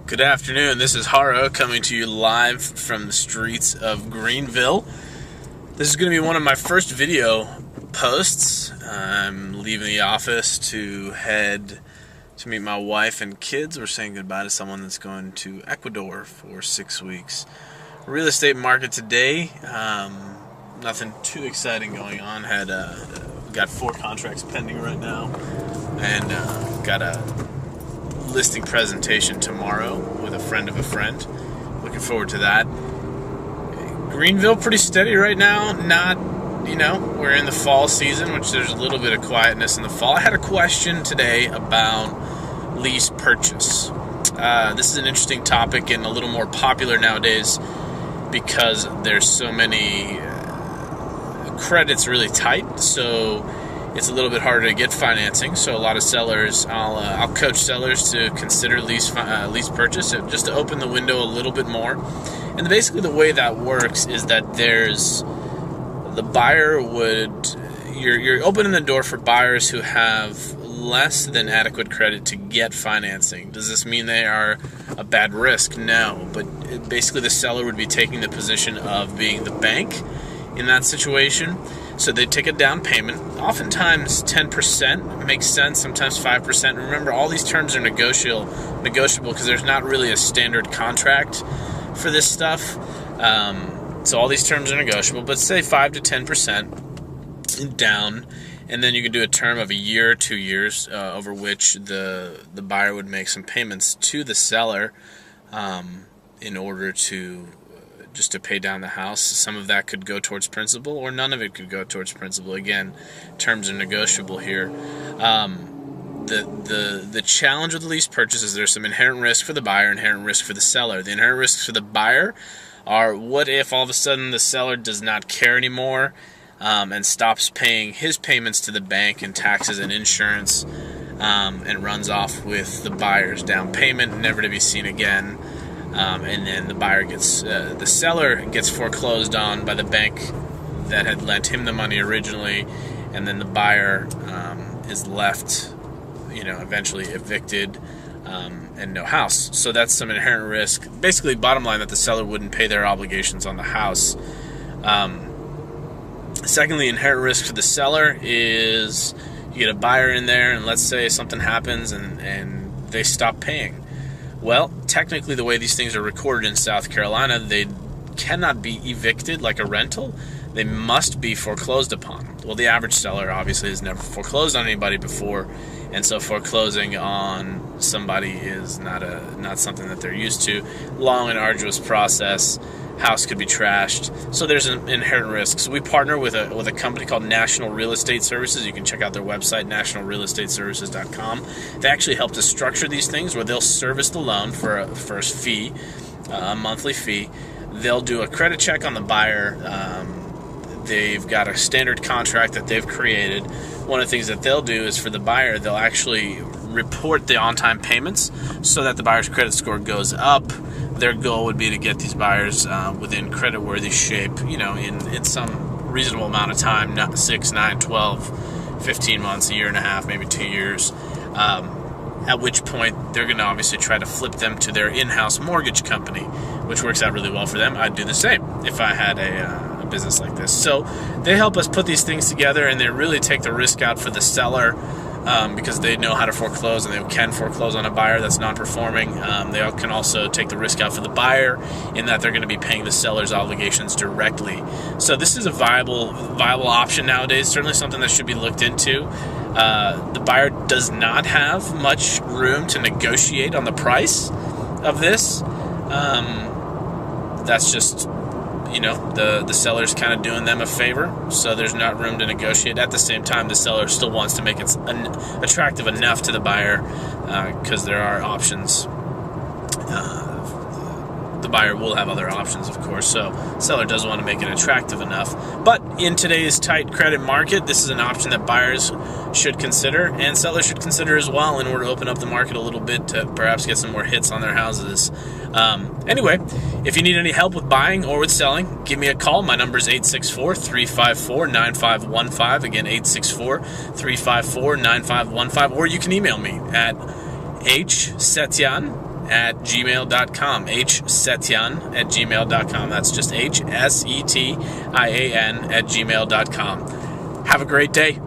Good afternoon, this is Haro coming to you live from the streets of Greenville. This is going to be one of my first video posts. I'm leaving the office to head to meet my wife and kids. We're saying goodbye to someone that's going to Ecuador for 6 weeks. Real estate market today, nothing too exciting going on. Got 4 contracts pending right now, and got a listing presentation tomorrow with a friend of a friend. Looking forward to that. Greenville pretty steady right now. Not, we're in the fall season, which there's a little bit of quietness in the fall. I had a question today about lease purchase. This is an interesting topic and a little more popular nowadays because there's so many credit's really tight, so it's a little bit harder to get financing. So a lot of sellers, I'll coach sellers to consider lease purchase, just to open the window a little bit more. And basically the way that works is that you're opening the door for buyers who have less than adequate credit to get financing. Does this mean they are a bad risk? No, but basically the seller would be taking the position of being the bank in that situation. So they take a down payment. Oftentimes 10% makes sense, sometimes 5%. Remember, all these terms are negotiable because there's not really a standard contract for this stuff. So all these terms are negotiable, but say 5 to 10% down, and then you can do a term of a year or 2 years over which the buyer would make some payments to the seller in order to just to pay down the house. Some of that could go towards principal, or none of it could go towards principal. Again, terms are negotiable here. The challenge with the lease purchase is there's some inherent risk for the buyer, inherent risk for the seller. The inherent risks for the buyer are, what if all of a sudden the seller does not care anymore and stops paying his payments to the bank and taxes and insurance and runs off with the buyer's down payment, never to be seen again. And then the seller gets foreclosed on by the bank that had lent him the money originally, and then the buyer is left, eventually evicted and no house. So that's some inherent risk. Basically, bottom line, that the seller wouldn't pay their obligations on the house. Secondly, inherent risk for the seller is you get a buyer in there, and let's say something happens and they stop paying. Well, technically, the way these things are recorded in South Carolina, they cannot be evicted like a rental. They must be foreclosed upon. Well, the average seller obviously has never foreclosed on anybody before, and so foreclosing on somebody is not something that they're used to. Long and arduous process. House could be trashed. So there's an inherent risk. So we partner with a company called National Real Estate Services. You can check out their website, nationalrealestateservices.com. They actually help to structure these things where they'll service the loan for a fee, a monthly fee. They'll do a credit check on the buyer. They've got a standard contract that they've created. One of the things that they'll do is for the buyer, they'll actually report the on-time payments so that the buyer's credit score goes up. Their goal would be to get these buyers within credit-worthy shape, in some reasonable amount of time, not 6, 9, 12, 15 months, a year and a half, maybe 2 years, at which point they're going to obviously try to flip them to their in-house mortgage company, which works out really well for them. I'd do the same if I had a business like this. So they help us put these things together, and they really take the risk out for the seller, because they know how to foreclose, and they can foreclose on a buyer that's non-performing. They can also take the risk out for the buyer in that they're going to be paying the seller's obligations directly. So this is a viable option nowadays, certainly something that should be looked into. The buyer does not have much room to negotiate on the price of this. That's just the seller's kind of doing them a favor, so there's not room to negotiate. At the same time, the seller still wants to make it attractive enough to the buyer because there are options. The buyer will have other options, of course, so the seller does want to make it attractive enough. But in today's tight credit market, this is an option that buyers should consider and sellers should consider as well in order to open up the market a little bit to perhaps get some more hits on their houses. Anyway, if you need any help with buying or with selling, give me a call. My number is 864-354-9515. Again, 864-354-9515. Or you can email me at Setian at gmail.com. hsetian at gmail.com. That's just HSETIAN at gmail.com. Have a great day.